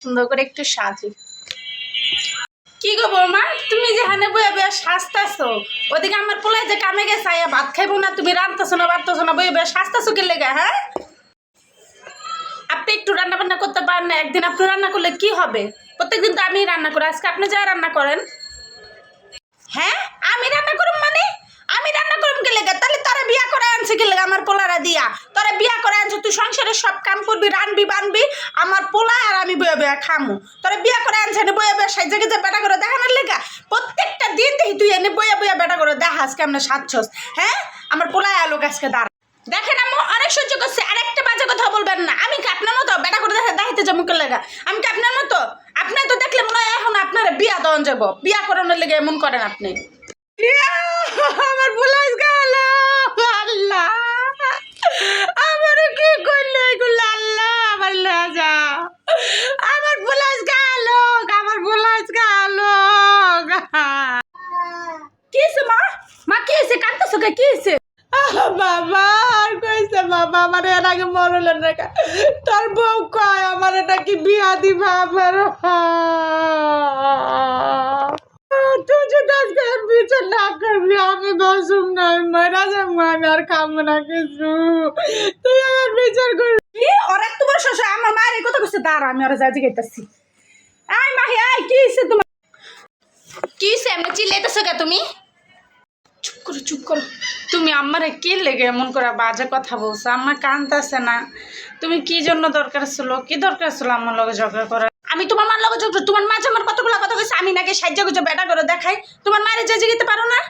সুন্দর করে একটু সাজি। কি গো বৌমা, তুমি যেখানে বইয়া বইয়া সাজতাছো, ওদিকে আমার পোলায় যে কামে গেছে আয়া ভাত খাইবো না, তুমি রান্তাছো না বাড়তাছো না, বইয়া বইয়া সাজতাছো কি লেগে? হ্যাঁ, আপনি একটু রান্না বান্না করতে পারেন না? একদিন আপনি রান্না করলে কি হবে? প্রত্যেকদিন তো আমি রান্না করি, আজকে আপনি যা রান্না করেন। হ্যাঁ, আমি রান্না করুম মানে? আমি রান্না করুম কি লেগে? তাহলে তোরা বিয়া করে আনছে কি লেগে আমার পোলারা দিয়া? তোরা বিয়া করে আনছো, তুই সংসারের সব কাম করবি, রানবি বানবি, আমার পোলা আর আমি বইয়া বইয়া খামু। তোরা বিয়া করে আনছে না বইয়া বইয়া সাইজা গেছে বেটা করে দেখানোর লেগা? প্রত্যেকটা দিন দেখি তুই এনে বইয়া বইয়া বেটা করে দেখাস কেমনে সাজছস। হ্যাঁ, আমার পোলায় আলো গাছকে দাঁড়া। দেখেন আম্মু, অনেক সহ্য করছে, আরেকটা বাজে কথা বলবেন না। আমি কি আপনার মতো বেটা করে দেখাইতে যাবো মুখের লেগা? আমি কি আপনার মতো? আপনার তো দেখলে মনে হয় এখন আপনারা বিয়া দেওয়ান যাবো, বিয়া করানোর লেগে এমন করেন আপনি। আমার বুলাস গেল, আল্লাহ আমার কি করলো এগুলো, আল্লাহ আমার লজা, আমার বুলাস গেল, আমার বুলাস গেল। কি হয়েছে মা? মা কি হয়েছে? কাঁদতেছো কে? কি হয়েছে? বাবা আর কইছে বাবা আমার এর আগে মরলেন রেখা, তোর বউ কয় আমার এটা কি বিয়া দিবা আমার? তুই যদি আজকে বিচার না করবি আমি বসুম না, আমি মারা যাবো, আমি আর খাবো না কিছু। তুই আমার বিচার করবি। ওর এত বড় শ্বশুর আমার মায়ের এই কথা কইছে, দাঁড়া আমি ওরা যাই জিগাইতাছি। আয় মাহি আয়, কি হয়েছে তোমার? কি হয়েছে? এমনি চিল্লাইতেছো কে তুমি? চুপ করো চুপ করো। তুমি আমারে কি লেগে এমন করে বাজে কথা বলছো? আমার কানতাছে না। তুমি কি জন্য দরকার ছিল? কি দরকার ছিল আমার লগে ঝগড়া করার? আমি তোমার মার লগে ঝগড়া? তোমার মা যে আমার কতগুলো কথা কইছে আমি নাকি সাহায্য করছো বেটা করে দেখাই? তোমার মায়ের যে জিগাইতে পারো না?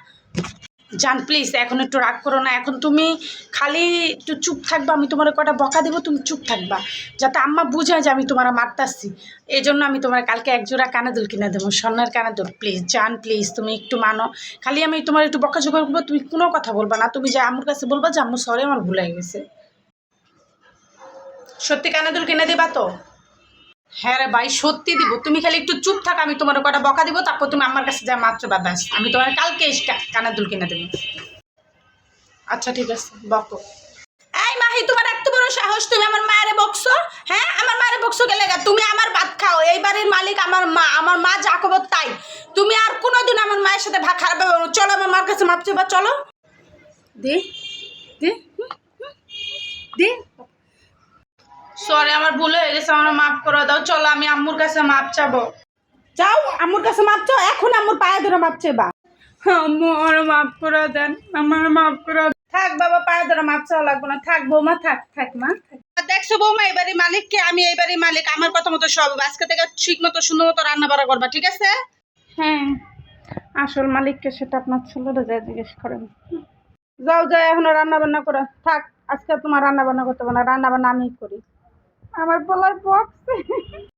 জান প্লিজ এখন একটু রাগ করো না। এখন তুমি খালি একটু চুপ থাকবা, আমি তোমার কটা বকা দেবো, তুমি চুপ থাকবা যাতে আম্মা বুঝায় যে আমি তোমার মারতাছি। এই জন্য আমি তোমার কালকে একজোড়া কানে দুল কিনে দেবো, স্বর্ণের কানে দুল। প্লিজ জান প্লিজ তুমি একটু মানো। খালি আমি তোমার একটু বকাঝকা করবো, তুমি কোনো কথা বলবা না। তুমি যে আম্মুর কাছে বলবা যে আম্মু সরি আমার ভুল হয়ে গেছে। সত্যি কানে দুল কিনে দিবা তো? হ্যাঁ রে ভাই সত্যি দিব। তুমি খালি একটু চুপ থাক, আমি তোমার কটা বকা দিব, তারপর তুমি আমার কাছে যা মাত্র বাদাস, আমি তোমার কালকে কানের দুল কিনে দেবো। আচ্ছা ঠিক আছে, বকো। এই মাহি, তোমার এত বড় সাহস, তুমি আমার মায়েরে বকছো? হ্যাঁ, আমার মায়েরে বকছো গেলে গা? তুমি আমার ভাত খাও, এই বাড়ির মালিক আমার মা, আমার মা যা করবো তাই। তুমি আর কোনোদিন আমার মায়ের সাথে খারাপ ব্যবহার। চলো আমার মার কাছে মাপ চাইবা, চলো। দে দে দে। সরি আমার ভুল হয়ে গেছে, আমার মাফ করে দাও। চলো আমি আম্মুর কাছে মাপ চাবো। যাও আম্মুর কাছে মাপ চাও, এখন আম্মুর পায়ে ধরে মাপ চাইবা। আম্মু আমার মাফ করে দেন, আমার মাফ করে দেন। থাক বাবা, পায়ে ধরে মাপ চাওয়া লাগবে না। থাক বৌমা, থাক থাক মা। দেখছো বৌমা, এবারই মালিককে, আমি এইবারই মালিক, আমার কথা মতো সব। আজকে থেকে ঠিক মতো সুন্দর মতো রান্না বাড়া করবা, ঠিক আছে? হ্যাঁ, আসল মালিককে সেটা আপনার ছেলেরা যায় জিজ্ঞেস করেন। যাও যাও এখন রান্না বান্না করে থাক। আজকে তোমার রান্না বান্না করতে হবে না, রান্না বান্না আমি করি। আমার বলার বক্স